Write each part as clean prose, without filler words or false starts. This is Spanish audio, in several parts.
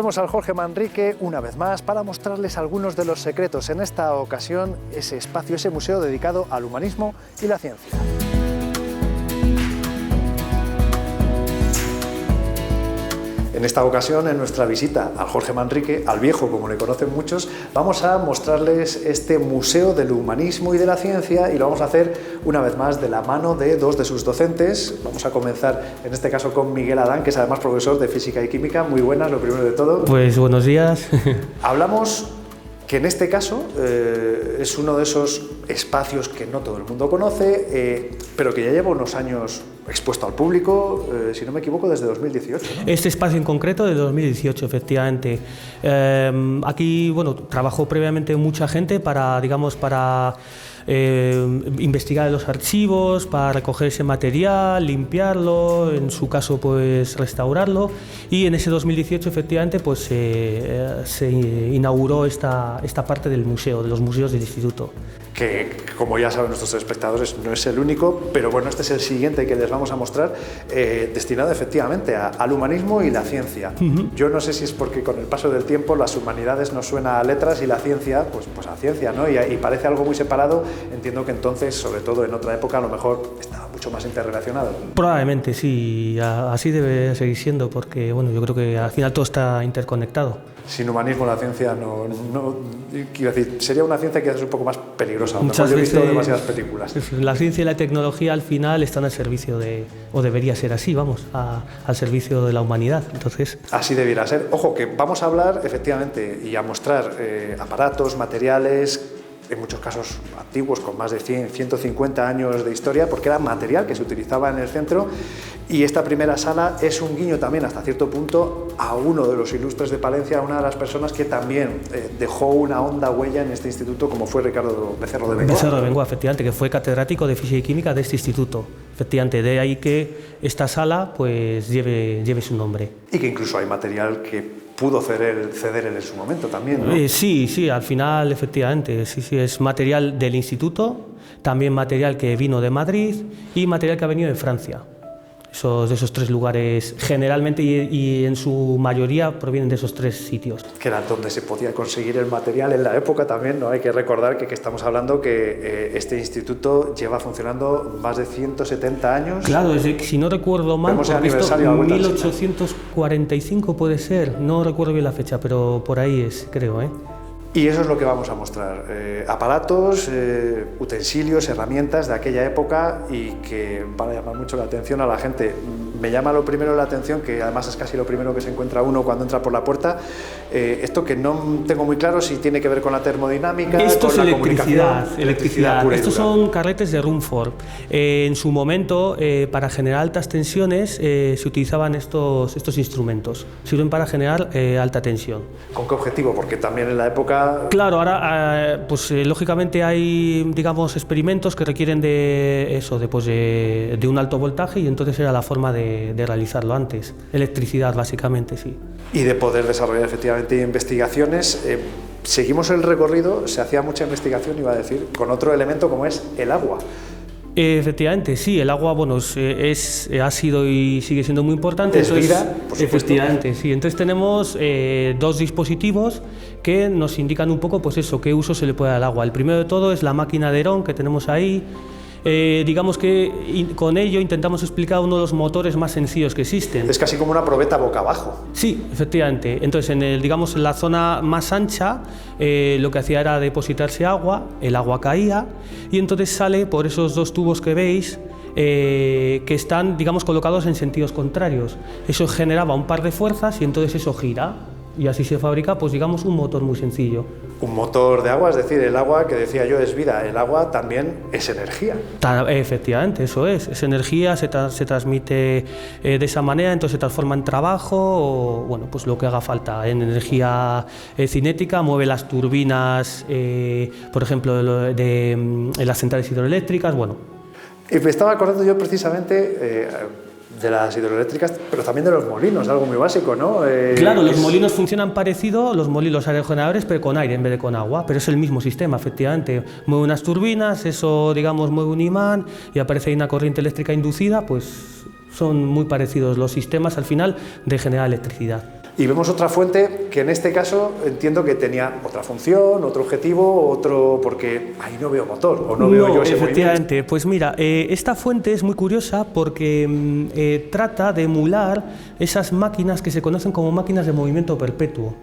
Volvemos al Jorge Manrique una vez más para mostrarles algunos de los secretos. En esta ocasión, ese espacio, ese museo dedicado al humanismo y la ciencia. En esta ocasión, en nuestra visita al Jorge Manrique, al viejo como le conocen muchos, vamos a mostrarles este museo del humanismo y de la ciencia, y lo vamos a hacer una vez más de la mano de dos de sus docentes. Vamos a comenzar en este caso con Miguel Adán, que es además profesor de Física y Química. Muy buenas, lo primero de todo. Pues buenos días. Hablamos que en este caso es uno de esos espacios que no todo el mundo conoce, pero que ya lleva unos años expuesto al público, si no me equivoco, desde 2018, ¿no? Este espacio en concreto de 2018, efectivamente. Aquí, bueno, trabajó previamente mucha gente para, digamos, para investigar los archivos, para recoger ese material, limpiarlo, en su caso pues restaurarlo, y en ese 2018 efectivamente pues se inauguró esta parte del museo, de los museos del instituto. Que, como ya saben nuestros espectadores, no es el único, pero bueno, este es el siguiente que les vamos a mostrar, destinado efectivamente al humanismo y la ciencia. Yo no sé si es porque con el paso del tiempo las humanidades nos suena a letras y la ciencia, pues a ciencia, ¿no? Y parece algo muy separado. Entiendo que entonces, sobre todo en otra época, a lo mejor estaba mucho más interrelacionado. Probablemente sí, así debe seguir siendo, porque bueno, yo creo que al final todo está interconectado. Sin humanismo la ciencia no quiero decir, sería una ciencia que es un poco más peligrosa. Muchas veces he visto veces demasiadas películas. La ciencia y la tecnología al final están al servicio de, o debería ser así, vamos, al servicio de la humanidad. Entonces, así debiera ser. Ojo, que vamos a hablar efectivamente y a mostrar aparatos, materiales, en muchos casos antiguos, con más de 150 años de historia, porque era material que se utilizaba en el centro. Y esta primera sala es un guiño también, hasta cierto punto, a uno de los ilustres de Palencia, a una de las personas que también dejó una honda huella en este instituto, como fue Ricardo Becerro de Bengoa. Becerro de Bengoa, efectivamente, que fue catedrático de Física y Química de este instituto. Efectivamente, de ahí que esta sala pues lleve su nombre. Y que incluso hay material que pudo ceder él en su momento también, ¿no? Sí, al final, efectivamente, sí, es material del instituto, también material que vino de Madrid y material que ha venido de Francia. De esos tres lugares generalmente y en su mayoría provienen de esos tres sitios. Que era donde se podía conseguir el material en la época también, ¿no? Hay que recordar que estamos hablando que este instituto lleva funcionando más de 170 años. Claro, si no recuerdo mal, el aniversario, 1845 puede ser, no recuerdo bien la fecha, pero por ahí es, creo, ¿eh? Y eso es lo que vamos a mostrar, aparatos, utensilios, herramientas de aquella época y que van a llamar mucho la atención a la gente. Me llama lo primero la atención, que además es casi lo primero que se encuentra uno cuando entra por la puerta, esto que no tengo muy claro si tiene que ver con la termodinámica, esto con es la comunicación. Electricidad pura y dura. Estos son carretes de Rumford. En su momento, para generar altas tensiones, se utilizaban estos instrumentos. Sirven para generar alta tensión. ¿Con qué objetivo? Porque también en la época... Claro, ahora pues lógicamente hay, digamos, experimentos que requieren de un alto voltaje, y entonces era la forma de realizarlo antes. Electricidad, básicamente, sí. Y de poder desarrollar efectivamente investigaciones. Seguimos el recorrido, se hacía mucha investigación, iba a decir, con otro elemento como es el agua. Efectivamente, sí, el agua, bueno, ha sido y sigue siendo muy importante. Es vida, por supuesto. Efectivamente, sí. Entonces tenemos dos dispositivos que nos indican un poco, pues eso, qué uso se le puede dar al agua. El primero de todo es la máquina de Herón que tenemos ahí. Digamos que con ello intentamos explicar uno de los motores más sencillos que existen. Es casi como una probeta boca abajo. Sí, efectivamente. Entonces, en la zona más ancha, lo que hacía era depositarse agua, el agua caía, y entonces sale por esos dos tubos que veis, que están, digamos, colocados en sentidos contrarios. Eso generaba un par de fuerzas y entonces eso gira. Y así se fabrica, pues digamos, un motor muy sencillo. Un motor de agua, es decir, el agua que decía yo es vida, el agua también es energía. Efectivamente, eso es energía, se transmite de esa manera, entonces se transforma en trabajo o, bueno, pues lo que haga falta, en energía cinética, mueve las turbinas, por ejemplo, en las centrales hidroeléctricas, bueno. Y me estaba acordando yo precisamente... de las hidroeléctricas, pero también de los molinos, algo muy básico, ¿no? Claro, los molinos funcionan parecido, los aerogeneradores, pero con aire en vez de con agua, pero es el mismo sistema, efectivamente. Mueve unas turbinas, eso, digamos, mueve un imán y aparece ahí una corriente eléctrica inducida, pues son muy parecidos los sistemas al final de generar electricidad. Y vemos otra fuente que en este caso entiendo que tenía otra función, otro objetivo, porque ahí no veo motor o no veo yo ese efectivamente. movimiento. Pues mira, esta fuente es muy curiosa porque trata de emular esas máquinas que se conocen como máquinas de movimiento perpetuo.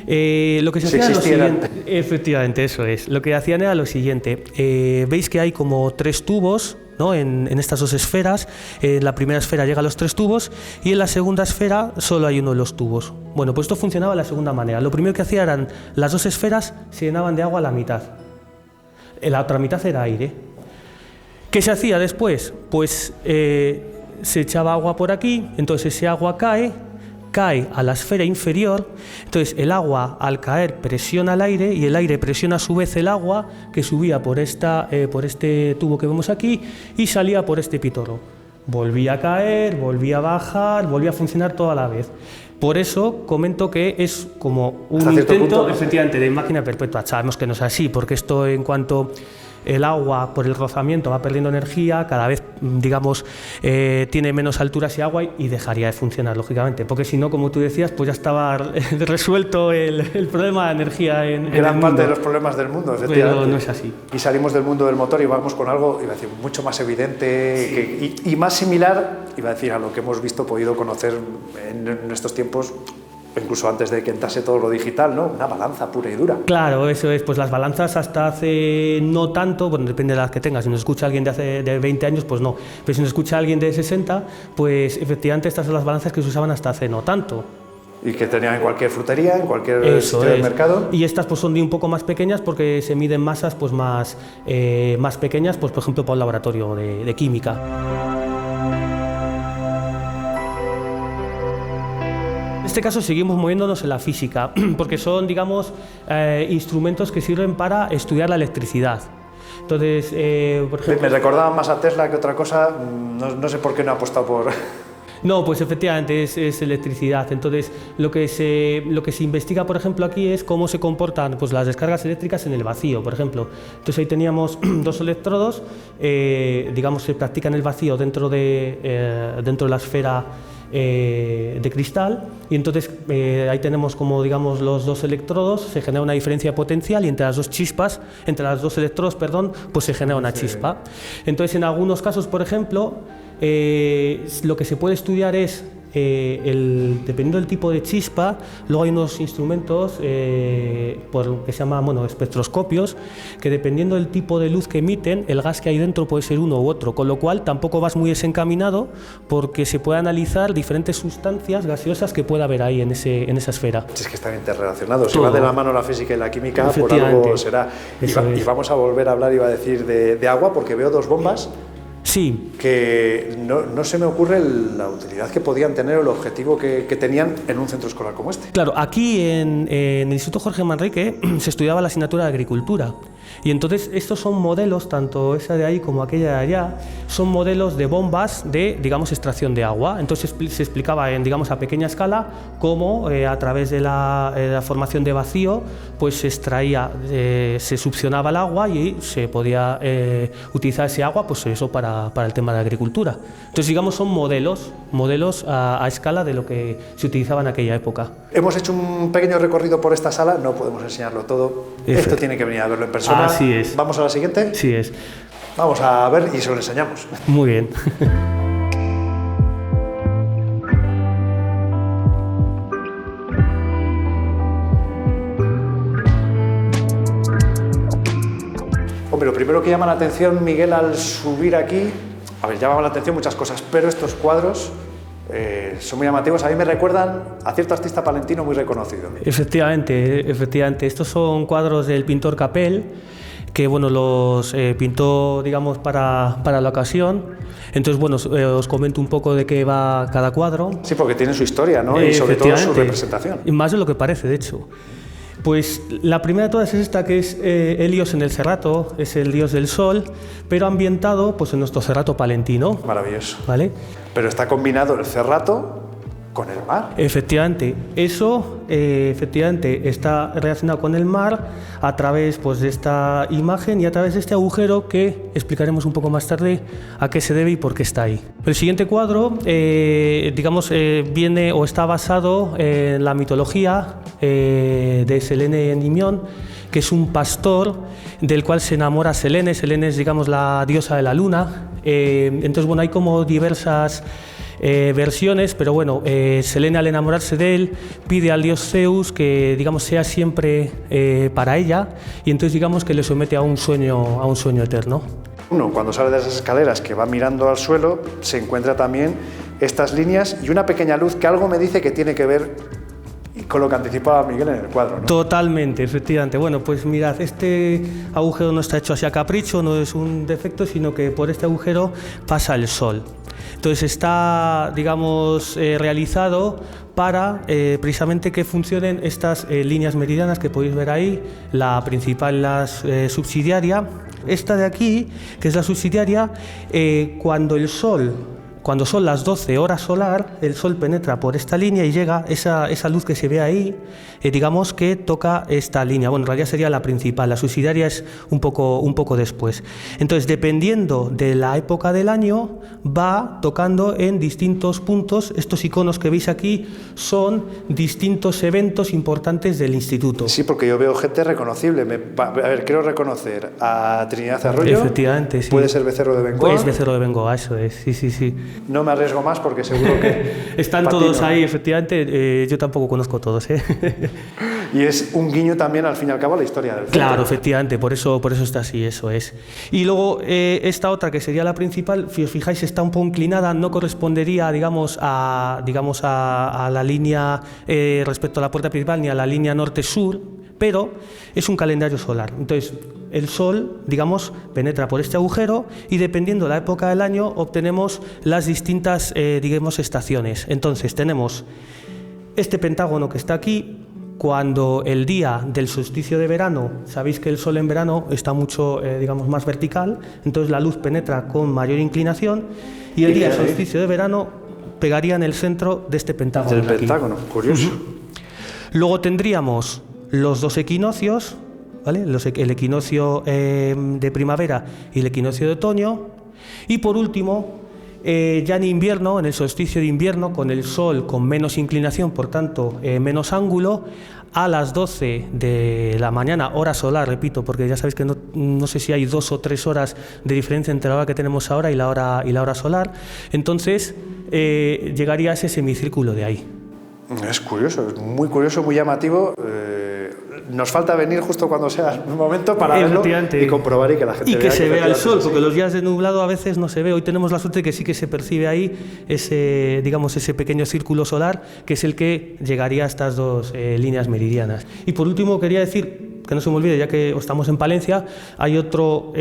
Lo que se hacía era lo siguiente. Efectivamente, eso es. Lo que hacían era lo siguiente. Veis que hay como 3 tubos, ¿no? En estas 2 esferas. En la primera esfera llega a los 3 tubos y en la segunda esfera solo hay uno de los tubos. Bueno, pues esto funcionaba de la segunda manera. Lo primero que hacía eran las 2 esferas se llenaban de agua a la mitad. La otra mitad era aire. ¿Qué se hacía después? Pues se echaba agua por aquí, entonces ese agua cae a la esfera inferior, entonces el agua al caer presiona el aire y el aire presiona a su vez el agua que subía por este tubo que vemos aquí y salía por este pitorro. Volvía a caer, volvía a bajar, volvía a funcionar toda la vez. Por eso comento que es como un intento, efectivamente, de máquina perpetua. Sabemos que no es así, porque esto en cuanto el agua por el rozamiento va perdiendo energía, cada vez, digamos, tiene menos altura ese agua y dejaría de funcionar, lógicamente, porque si no, como tú decías, pues ya estaba resuelto el problema de energía en gran parte de los problemas del mundo, efectivamente. Pero no es así. Y salimos del mundo del motor y vamos con algo, iba a decir, mucho más evidente y más similar, iba a decir, a lo que hemos visto, podido conocer en estos tiempos, incluso antes de que entrase todo lo digital, ¿no? Una balanza pura y dura. Claro, eso es. Pues las balanzas hasta hace no tanto, bueno, depende de las que tengas. Si nos escucha alguien de 20 años, pues no. Pero si nos escucha alguien de 60, pues efectivamente estas son las balanzas que se usaban hasta hace no tanto. Y que tenían en cualquier frutería, en cualquier sitio del mercado. Y estas pues son de un poco más pequeñas porque se miden masas pues más pequeñas, pues por ejemplo para un laboratorio de química. En este caso seguimos moviéndonos en la física, porque son, digamos, instrumentos que sirven para estudiar la electricidad. Entonces, por ejemplo... Me recordaban más a Tesla que otra cosa, no sé por qué no ha apostado por... No, pues efectivamente es electricidad. Entonces, lo que se investiga, por ejemplo, aquí es cómo se comportan pues, las descargas eléctricas en el vacío, por ejemplo. Entonces ahí teníamos 2 electrodos, digamos, se practica en el vacío dentro de la esfera de cristal, y entonces ahí tenemos como, digamos, los 2 electrodos, se genera una diferencia de potencial y entre las 2 chispas, entre los 2 electrodos, perdón, pues se genera una chispa. Entonces, en algunos casos, por ejemplo, lo que se puede estudiar es, dependiendo del tipo de chispa, luego hay unos instrumentos que se llaman espectroscopios, que dependiendo del tipo de luz que emiten, el gas que hay dentro puede ser uno u otro, con lo cual tampoco vas muy desencaminado porque se puede analizar diferentes sustancias gaseosas que pueda haber ahí en esa esfera. Es que están interrelacionados, si va de la mano la física y la química, por algo será. Y vamos a volver a hablar, iba a decir, de agua, porque veo 2 bombas. Sí. Que no se me ocurre la utilidad que podían tener o el objetivo que tenían en un centro escolar como este. Claro, aquí en el Instituto Jorge Manrique se estudiaba la asignatura de agricultura. Y entonces estos son modelos, tanto esa de ahí como aquella de allá, son modelos de bombas de, digamos, extracción de agua. Entonces se explicaba digamos, a pequeña escala cómo a través de la formación de vacío pues se extraía, se succionaba el agua y se podía utilizar ese agua pues eso para el tema de agricultura. Entonces, digamos, son modelos a escala de lo que se utilizaba en aquella época. Hemos hecho un pequeño recorrido por esta sala, no podemos enseñarlo todo. Esto tiene que venir a verlo en persona. Así es. ¿Vamos a la siguiente? Sí es. Vamos a ver y se lo enseñamos. Muy bien. Hombre, lo primero que llama la atención, Miguel, al subir aquí, a ver, llama la atención muchas cosas, pero estos cuadros son muy llamativos. A mí me recuerdan a cierto artista palentino muy reconocido. Efectivamente. Estos son cuadros del pintor Capel, que bueno, los pintó, digamos, para la ocasión. Entonces, bueno, os comento un poco de qué va cada cuadro. Sí, porque tiene su historia, ¿no? Y sobre todo su representación. Y más de lo que parece, de hecho. Pues la primera de todas es esta, que es Helios en el Cerrato, es el dios del sol, pero ambientado pues, en nuestro Cerrato palentino. Maravilloso. ¿Vale? Pero está combinado el Cerrato con el mar. Efectivamente, eso efectivamente está relacionado con el mar a través pues, de esta imagen y a través de este agujero que explicaremos un poco más tarde a qué se debe y por qué está ahí. El siguiente cuadro, viene o está basado en la mitología de Selene Endymion, que es un pastor del cual se enamora Selene. Selene es, digamos, la diosa de la luna. Entonces, bueno, hay como diversas versiones, pero bueno, Selene, al enamorarse de él, pide al dios Zeus que, digamos, sea siempre para ella, y entonces, digamos, que le somete a un sueño eterno. Uno, cuando sale de esas escaleras que va mirando al suelo, se encuentra también estas líneas y una pequeña luz que algo me dice que tiene que ver con lo que anticipaba Miguel en el cuadro, ¿no? Totalmente, efectivamente. Bueno, pues mirad, este agujero no está hecho así a capricho, no es un defecto, sino que por este agujero pasa el sol. Entonces está, digamos, realizado para precisamente que funcionen estas líneas meridianas que podéis ver ahí, la principal, la subsidiaria. Esta de aquí, que es la subsidiaria, cuando son las 12 horas solar, el sol penetra por esta línea y llega esa luz que se ve ahí, digamos que toca esta línea. Bueno, en realidad sería la principal, la subsidiaria es un poco después. Entonces, dependiendo de la época del año, va tocando en distintos puntos. Estos iconos que veis aquí son distintos eventos importantes del instituto. Sí, porque yo veo gente reconocible. A ver, quiero reconocer a Trinidad Arroyo. Efectivamente, sí. Puede ser Becerro de Bengoa. Pues Becerro de Bengoa, eso es, sí. No me arriesgo más porque seguro que... Están patino. todos ahí, efectivamente. Yo tampoco conozco todos, ¿eh? Y es un guiño también, al fin y al cabo, a la historia del centro. Claro, efectivamente, por eso está así, eso es. Y luego esta otra, que sería la principal, si os fijáis, está un poco inclinada, no correspondería, digamos, a la línea respecto a la puerta principal, ni a la línea norte-sur, pero es un calendario solar. Entonces, el sol, digamos, penetra por este agujero y dependiendo de la época del año obtenemos las distintas, digamos, estaciones. Entonces, tenemos este pentágono que está aquí. Cuando el día del solsticio de verano, sabéis que el sol en verano está mucho, digamos, más vertical, entonces la luz penetra con mayor inclinación y el día del solsticio de verano pegaría en el centro de este pentágono. Del pentágono, curioso. Luego tendríamos los dos equinoccios, ¿vale? El equinoccio de primavera y el equinoccio de otoño. Y por último, ya en invierno, en el solsticio de invierno, con el sol con menos inclinación, por tanto menos ángulo, a las 12 de la mañana, hora solar, repito, porque ya sabéis que no sé si hay 2 o 3 horas de diferencia entre la hora que tenemos ahora y la hora solar, entonces llegaría a ese semicírculo de ahí. Es curioso, es muy curioso, muy llamativo. Nos falta venir justo cuando sea el momento para verlo y comprobar y que la gente vea. Y que se vea el sol, porque sí. Los días de nublado a veces no se ve. Hoy tenemos la suerte de que sí que se percibe ahí ese pequeño círculo solar, que es el que llegaría a estas dos líneas meridianas. Y por último quería decir, que no se me olvide, ya que estamos en Palencia, hay otro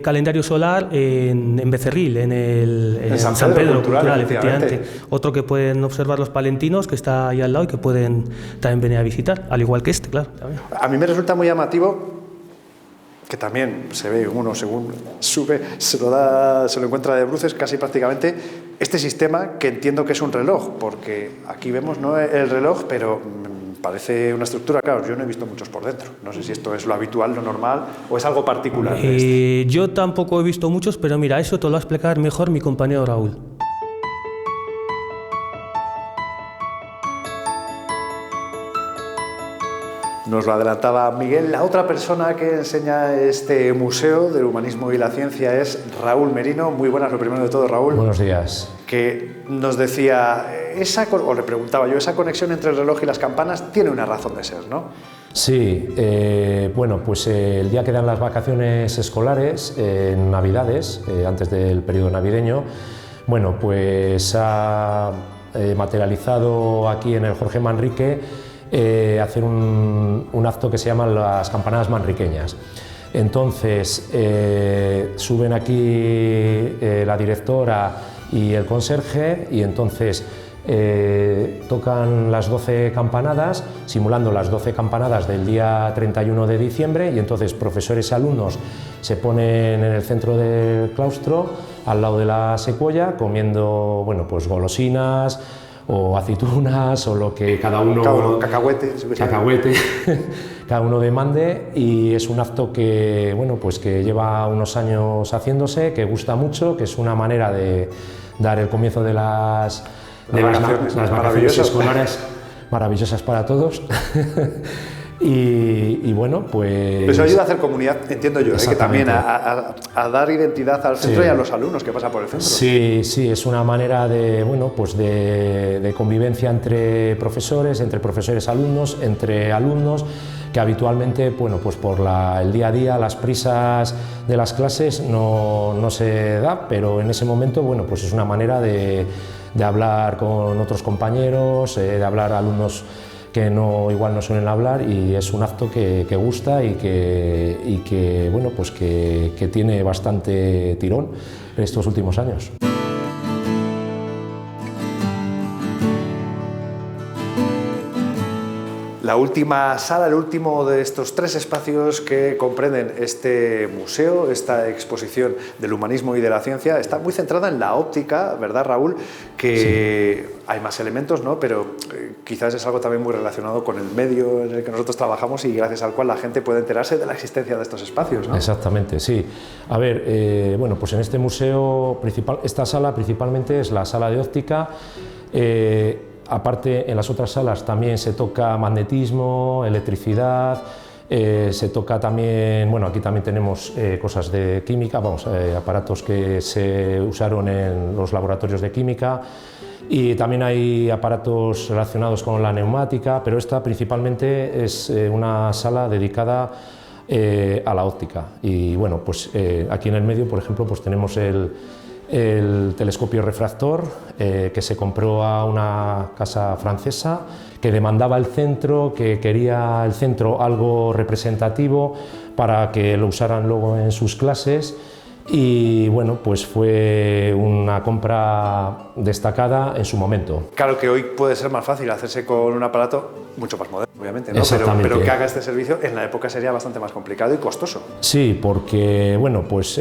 calendario solar en Becerril, en San Pedro Cultural, efectivamente. Otro que pueden observar los palentinos, que está ahí al lado y que pueden también venir a visitar, al igual que este, claro. También. A mí me resulta muy llamativo, que también se ve uno según sube, se lo encuentra de bruces casi prácticamente, este sistema que entiendo que es un reloj, porque aquí vemos no el reloj, pero parece una estructura, claro, yo no he visto muchos por dentro. No sé si esto es lo habitual, lo normal, o es algo particular. Yo tampoco he visto muchos, pero mira, eso te lo va a explicar mejor mi compañero Raúl. Nos lo adelantaba Miguel. La otra persona que enseña este museo del humanismo y la ciencia es Raúl Merino. Muy buenas, lo primero de todo, Raúl. Buenos días. Que nos decía, o le preguntaba yo, esa conexión entre el reloj y las campanas tiene una razón de ser, ¿no? Sí, bueno, pues el día que dan las vacaciones escolares, en Navidades, antes del periodo navideño, bueno, pues ha materializado aquí en el Jorge Manrique hacer un acto que se llama las campanadas manriqueñas. Entonces suben aquí la directora y el conserje y entonces tocan las 12 campanadas, simulando las 12 campanadas del día 31 de diciembre y entonces profesores y alumnos se ponen en el centro del claustro, al lado de la secuoya, comiendo, bueno, pues golosinas o aceitunas o lo que cada uno... Cacahuete. Cacahuete, cada uno demande, y es un acto que, bueno, pues que lleva unos años haciéndose, que gusta mucho, que es una manera de dar el comienzo de las vacaciones escolares maravillosas para todos. Y bueno, pues... Eso ayuda a hacer comunidad, entiendo yo, que también a dar identidad al centro, sí, y a los alumnos que pasan por el centro. Sí, sí, es una manera de, bueno, pues de convivencia entre profesores alumnos, entre alumnos, que habitualmente, bueno, pues por el día a día, las prisas de las clases no se da, pero en ese momento, bueno, pues es una manera de hablar con otros compañeros, de hablar a alumnos que igual no suelen hablar, y es un acto que gusta y que bueno, pues que tiene bastante tirón en estos últimos años. La última sala, el último de estos 3 espacios que comprenden este museo, esta exposición del humanismo y de la ciencia, está muy centrada en la óptica, ¿verdad, Raúl? Que sí, hay más elementos, ¿no? Pero quizás es algo también muy relacionado con el medio en el que nosotros trabajamos y gracias al cual la gente puede enterarse de la existencia de estos espacios, ¿no? Exactamente, sí. A ver, bueno, pues en este museo, esta sala principalmente es la sala de óptica. Aparte, en las otras salas también se toca magnetismo, electricidad, se toca también, bueno, aquí también tenemos cosas de química, aparatos que se usaron en los laboratorios de química, y también hay aparatos relacionados con la neumática, pero esta principalmente es una sala dedicada a la óptica. Y bueno, pues aquí en el medio, por ejemplo, pues tenemos el telescopio refractor, que se compró a una casa francesa, que demandaba el centro, que quería el centro algo representativo para que lo usaran luego en sus clases, y bueno, pues fue una compra destacada en su momento. Claro que hoy puede ser más fácil hacerse con un aparato mucho más moderno, obviamente, ¿no? Pero que haga este servicio en la época sería bastante más complicado y costoso. Sí, porque bueno, pues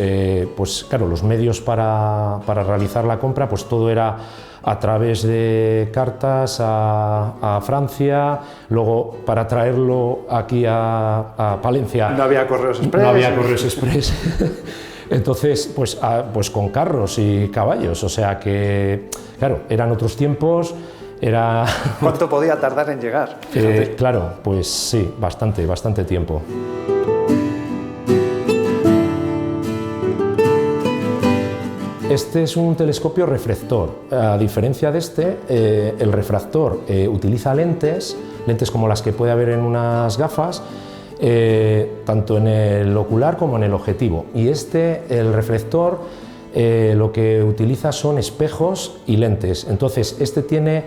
claro, los medios para realizar la compra, pues todo era a través de cartas a Francia, luego para traerlo aquí a Palencia. No había correos express. No había correos express. Entonces, pues con carros y caballos, o sea que, claro, eran otros tiempos. ¿Cuánto podía tardar en llegar? Claro, pues sí, bastante tiempo. Este es un telescopio refractor. A diferencia de este, el refractor utiliza lentes como las que puede haber en unas gafas, tanto en el ocular como en el objetivo. Y el reflector, lo que utiliza son espejos y lentes. Entonces, este tiene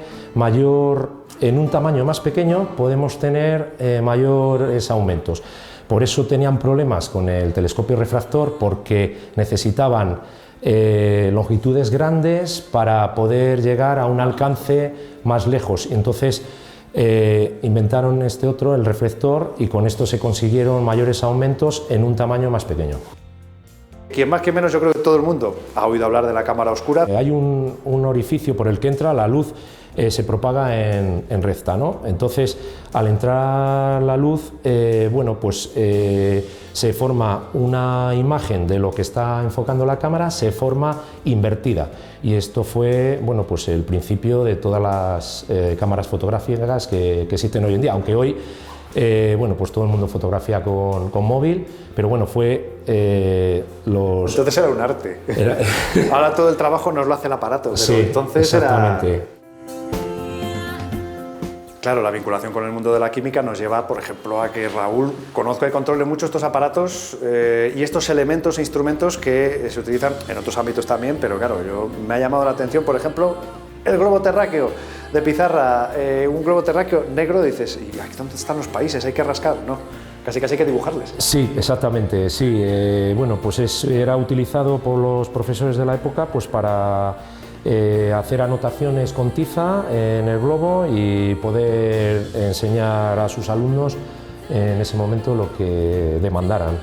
en un tamaño más pequeño podemos tener mayores aumentos. Por eso tenían problemas con el telescopio refractor, porque necesitaban longitudes grandes para poder llegar a un alcance más lejos. Entonces, inventaron este otro, el reflector, y con esto se consiguieron mayores aumentos en un tamaño más pequeño. Quien más que menos, yo creo que todo el mundo ha oído hablar de la cámara oscura. Hay un orificio por el que entra la luz, se propaga en recta, ¿no? Entonces, al entrar la luz, bueno, pues se forma una imagen de lo que está enfocando la cámara, se forma invertida. Y esto fue, bueno, pues el principio de todas las cámaras fotográficas que existen hoy en día, aunque hoy bueno, pues todo el mundo fotografía con móvil, pero bueno, fue Entonces era un arte. Ahora todo el trabajo nos lo hace el aparato, pero sí, entonces exactamente. Claro, la vinculación con el mundo de la química nos lleva, por ejemplo, a que Raúl conozca y controle mucho estos aparatos y estos elementos e instrumentos que se utilizan en otros ámbitos también, pero claro, me ha llamado la atención, por ejemplo, el globo terráqueo de pizarra, un globo terráqueo negro, dices, ¿y aquí dónde están los países? ¿Hay que rascar? No, casi hay que dibujarles. Sí, exactamente, sí. Bueno, pues era utilizado por los profesores de la época pues para hacer anotaciones con tiza en el globo y poder enseñar a sus alumnos en ese momento lo que demandaran.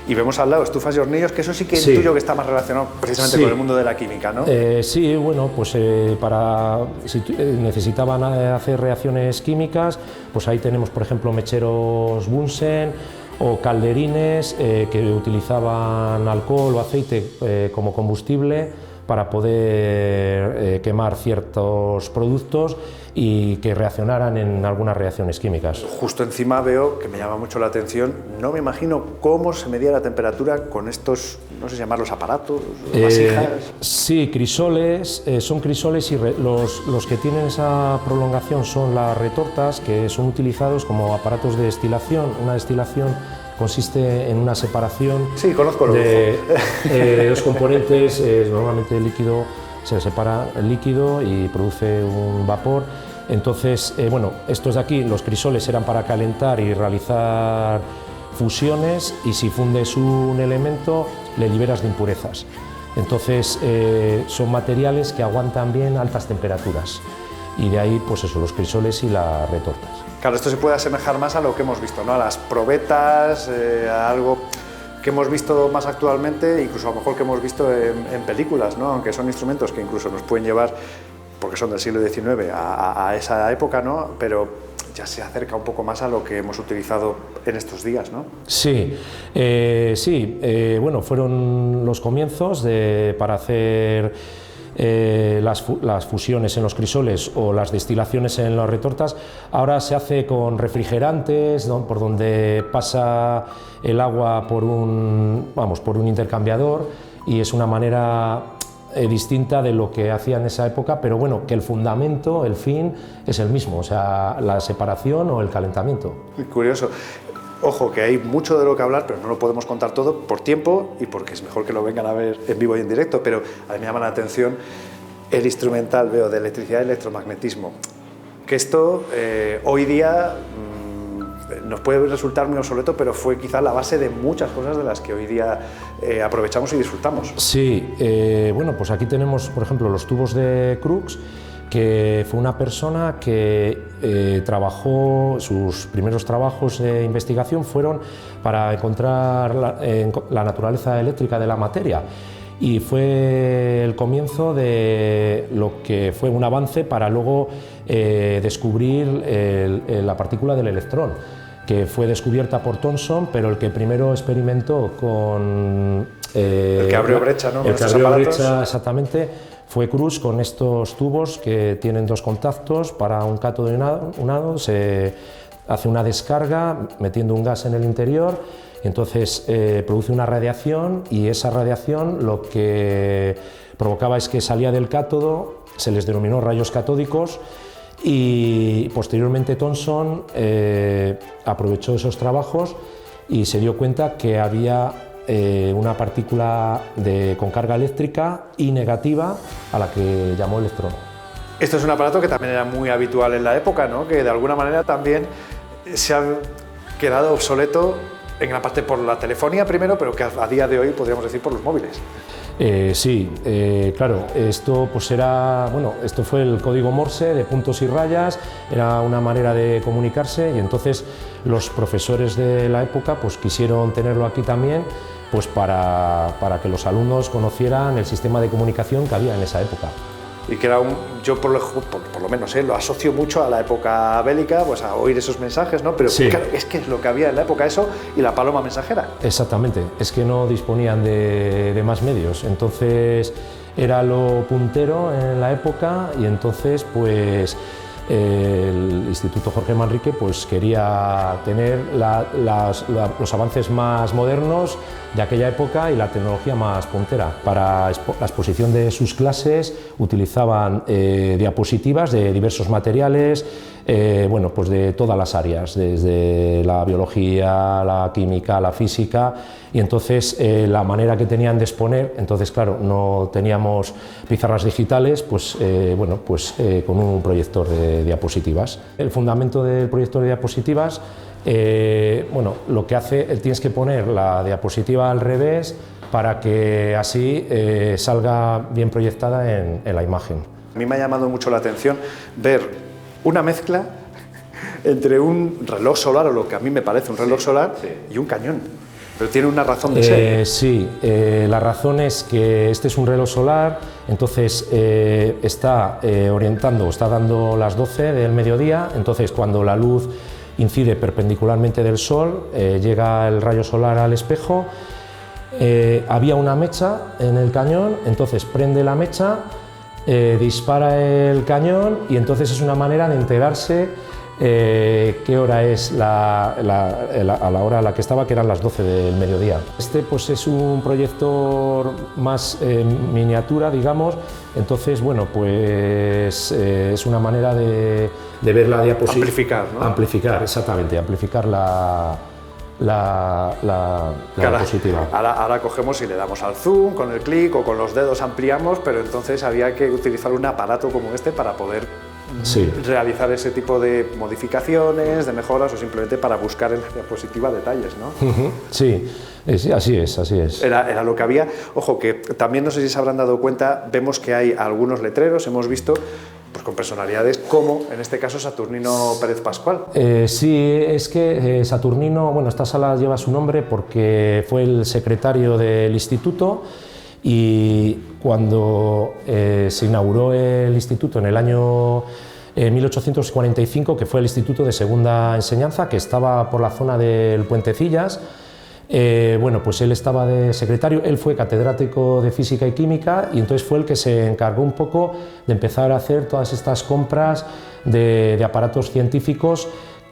y vemos al lado estufas y hornillos, que eso sí que intuyo que está más relacionado precisamente con el mundo de la química, ¿no? Sí, bueno, pues si necesitaban hacer reacciones químicas, pues ahí tenemos, por ejemplo, mecheros Bunsen o calderines que utilizaban alcohol o aceite como combustible para poder quemar ciertos productos y que reaccionaran en algunas reacciones químicas. Justo encima veo que me llama mucho la atención, no me imagino cómo se medía la temperatura con estos, no sé llamarlos aparatos, vasijas. Sí, crisoles, son crisoles y los que tienen esa prolongación son las retortas, que son utilizados como aparatos de destilación. Una destilación consiste en una separación de los componentes, normalmente el líquido, se separa el líquido y produce un vapor. Entonces, bueno, estos de aquí, los crisoles, eran para calentar y realizar fusiones, y si fundes un elemento le liberas de impurezas. Entonces, son materiales que aguantan bien altas temperaturas, y de ahí, pues eso, los crisoles y las retortas. Claro, esto se puede asemejar más a lo que hemos visto, ¿no? A las probetas, a algo que hemos visto más actualmente, incluso a lo mejor que hemos visto en películas, ¿no? Aunque son instrumentos que incluso nos pueden llevar, porque son del siglo XIX, a esa época, ¿no? Pero ya se acerca un poco más a lo que hemos utilizado en estos días, ¿no? Sí, bueno, fueron los comienzos para hacer las fusiones en los crisoles o las destilaciones en las retortas. Ahora se hace con refrigerantes, ¿no? Por donde pasa el agua por un intercambiador, y es una manera distinta de lo que hacía en esa época, pero bueno, que el fundamento, el fin, es el mismo, o sea, la separación o el calentamiento. Muy curioso. Ojo, que hay mucho de lo que hablar, pero no lo podemos contar todo por tiempo y porque es mejor que lo vengan a ver en vivo y en directo, pero a mí me llama la atención el instrumental, veo, de electricidad y electromagnetismo, que esto hoy día nos puede resultar muy obsoleto, pero fue quizá la base de muchas cosas de las que hoy día aprovechamos y disfrutamos. Sí, bueno, pues aquí tenemos, por ejemplo, los tubos de Crookes, que fue una persona que trabajó, sus primeros trabajos de investigación fueron para encontrar la naturaleza eléctrica de la materia, y fue el comienzo de lo que fue un avance para luego descubrir la partícula del electrón, que fue descubierta por Thomson, pero el que primero experimentó con... el que abrió brecha, ¿no? El que abrió brecha, exactamente, fue Crookes, con estos tubos que tienen dos contactos para un cátodo y un ánodo. Se hace una descarga metiendo un gas en el interior, y entonces produce una radiación, y esa radiación lo que provocaba es que salía del cátodo, se les denominó rayos catódicos, y posteriormente Thomson aprovechó esos trabajos y se dio cuenta que había una partícula con carga eléctrica y negativa, a la que llamó electrón. Esto es un aparato que también era muy habitual en la época, ¿no? Que de alguna manera también se ha quedado obsoleto en gran parte por la telefonía primero, pero que a día de hoy podríamos decir por los móviles. Sí, claro, esto pues esto fue el código Morse de puntos y rayas, era una manera de comunicarse, y entonces los profesores de la época pues quisieron tenerlo aquí también, pues para que los alumnos conocieran el sistema de comunicación que había en esa época. Y que era yo por lo menos lo asocio mucho a la época bélica, pues a oír esos mensajes, ¿no? Pero sí, claro, es que es lo que había en la época, eso y la paloma mensajera. Exactamente, es que no disponían de más medios, entonces era lo puntero en la época, y entonces pues el Instituto Jorge Manrique pues quería tener los avances más modernos de aquella época y la tecnología más puntera. Para la exposición de sus clases utilizaban diapositivas de diversos materiales, bueno, pues de todas las áreas, desde la biología, la química, la física, y entonces la manera que tenían de exponer, entonces claro, no teníamos pizarras digitales, pues bueno, pues con un proyector de diapositivas. El fundamento del proyector de diapositivas, bueno, lo que hace, tienes que poner la diapositiva al revés para que así salga bien proyectada en la imagen. A mí me ha llamado mucho la atención ver una mezcla entre un reloj solar, o lo que a mí me parece un reloj solar, y un cañón. Pero tiene una razón de ser. Sí, la razón es que este es un reloj solar, entonces está orientando, está dando las 12 del mediodía, entonces cuando la luz incide perpendicularmente del sol, llega el rayo solar al espejo, había una mecha en el cañón, entonces prende la mecha, dispara el cañón y entonces es una manera de enterarse qué hora es a la hora a la que estaba, que eran las 12 del mediodía. Este pues es un proyector más miniatura, digamos, entonces bueno, pues es una manera de ver la diapositiva. Amplificar, ¿no? Amplificar, exactamente, amplificar la diapositiva. Ahora cogemos y le damos al zoom, con el clic o con los dedos ampliamos, pero entonces había que utilizar un aparato como este para poder realizar ese tipo de modificaciones, de mejoras o simplemente para buscar en la diapositiva detalles, ¿no? Sí, así es. Era lo que había. Ojo, que también no sé si se habrán dado cuenta, vemos que hay algunos letreros, hemos visto pues con personalidades como, en este caso, Saturnino Pérez Pascual. Sí, es que Saturnino, bueno, esta sala lleva su nombre porque fue el secretario del instituto y cuando se inauguró el instituto en el año 1845, que fue el Instituto de Segunda Enseñanza, que estaba por la zona del Puentecillas, bueno, pues él estaba de secretario, él fue catedrático de Física y Química y entonces fue el que se encargó un poco de empezar a hacer todas estas compras de aparatos científicos,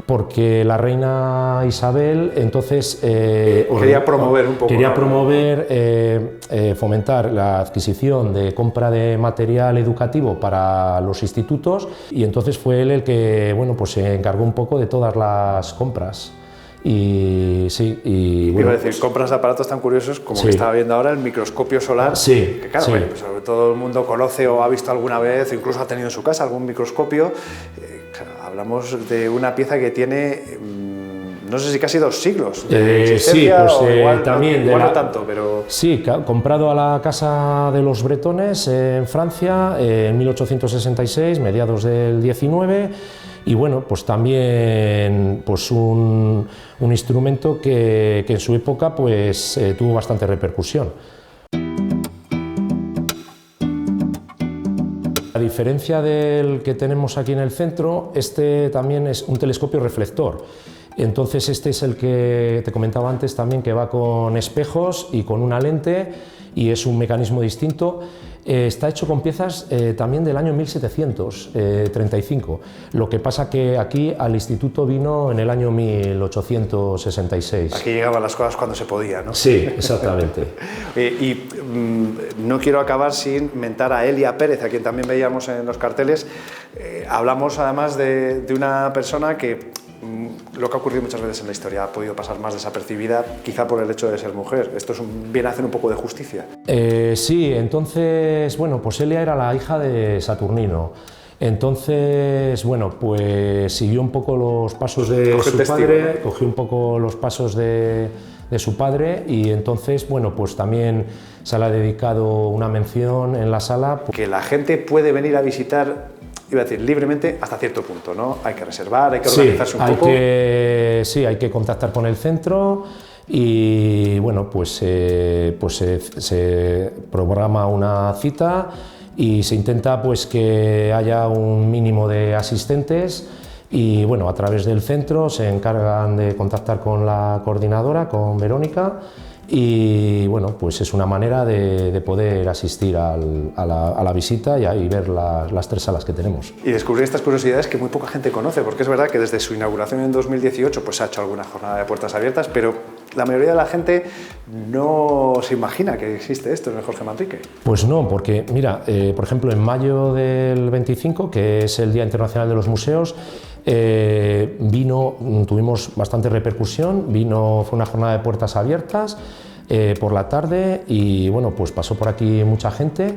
porque la reina Isabel entonces quería promover un poco, quería promover, fomentar la adquisición de compra de material educativo para los institutos y entonces fue él el que, bueno, pues se encargó un poco de todas las compras. Y sí, y bueno, iba a decir, pues, compras de aparatos tan curiosos como que estaba viendo ahora el microscopio solar, sí, que claro, bueno, pues sobre todo el mundo conoce o ha visto alguna vez, o incluso ha tenido en su casa algún microscopio. Hablamos de una pieza que tiene, no sé si casi 2 siglos de existencia, sí, pues, o igual, también no tanto, pero... Sí, comprado a la casa de los bretones en Francia en 1866, mediados del 19, y bueno, pues también pues un instrumento que en su época pues tuvo bastante repercusión. A diferencia del que tenemos aquí en el centro, este también es un telescopio reflector. Entonces este es el que te comentaba antes también, que va con espejos y con una lente y es un mecanismo distinto. Está hecho con piezas también del año 1735. Lo que pasa que aquí al instituto vino en el año 1866. Aquí llegaban las cosas cuando se podía, ¿no? Sí, exactamente. No quiero acabar sin mentar a Elia Pérez, a quien también veíamos en los carteles. Hablamos además de una persona que lo que ha ocurrido muchas veces en la historia ha podido pasar más desapercibida, quizá por el hecho de ser mujer. Esto viene a hacer un poco de justicia. Sí, entonces, bueno, pues Elia era la hija de Saturnino. Entonces, bueno, pues siguió un poco los pasos de su padre, cogió un poco los pasos de su padre y entonces, bueno, pues también se le ha dedicado una mención en la sala. Que la gente puede venir a visitar, iba a decir, libremente hasta cierto punto, ¿no? Hay que reservar, hay que organizarse un poco. Sí, hay que contactar con el centro y bueno, pues se programa una cita y se intenta pues que haya un mínimo de asistentes y bueno, a través del centro se encargan de contactar con la coordinadora, con Verónica, y bueno, pues es una manera de poder asistir a la visita y ver las 3 salas que tenemos. Y descubrir estas curiosidades que muy poca gente conoce, porque es verdad que desde su inauguración en 2018 pues se ha hecho alguna jornada de puertas abiertas, pero la mayoría de la gente no se imagina que existe esto en el Jorge Manrique. Pues no, porque mira, por ejemplo, en mayo del 25, que es el Día Internacional de los Museos, tuvimos bastante repercusión, fue una jornada de puertas abiertas por la tarde y bueno, pues pasó por aquí mucha gente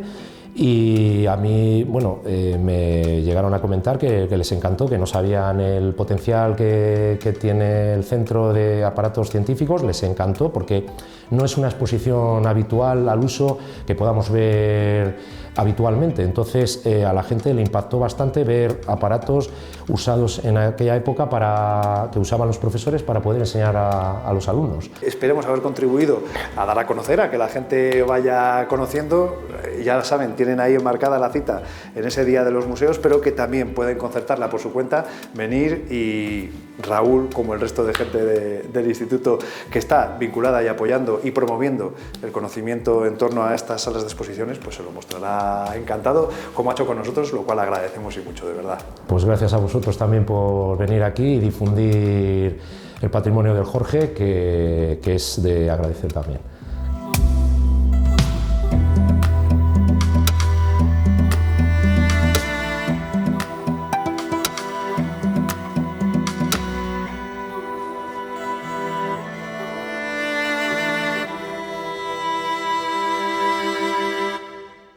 Y a mí, bueno, me llegaron a comentar que les encantó, que no sabían el potencial que tiene el Centro de Aparatos Científicos, les encantó porque no es una exposición habitual al uso que podamos ver habitualmente. Entonces a la gente le impactó bastante ver aparatos usados en aquella época que usaban los profesores para poder enseñar a los alumnos. Esperemos haber contribuido a dar a conocer, a que la gente vaya conociendo. Ya saben, tienen ahí enmarcada la cita en ese Día de los Museos, pero que también pueden concertarla por su cuenta, venir, y Raúl, como el resto de gente del instituto que está vinculada y apoyando y promoviendo el conocimiento en torno a estas salas de exposiciones, pues se lo mostrará encantado, como ha hecho con nosotros, lo cual agradecemos y mucho, de verdad. Pues gracias a vosotros también por venir aquí y difundir el patrimonio del Jorge, que es de agradecer también.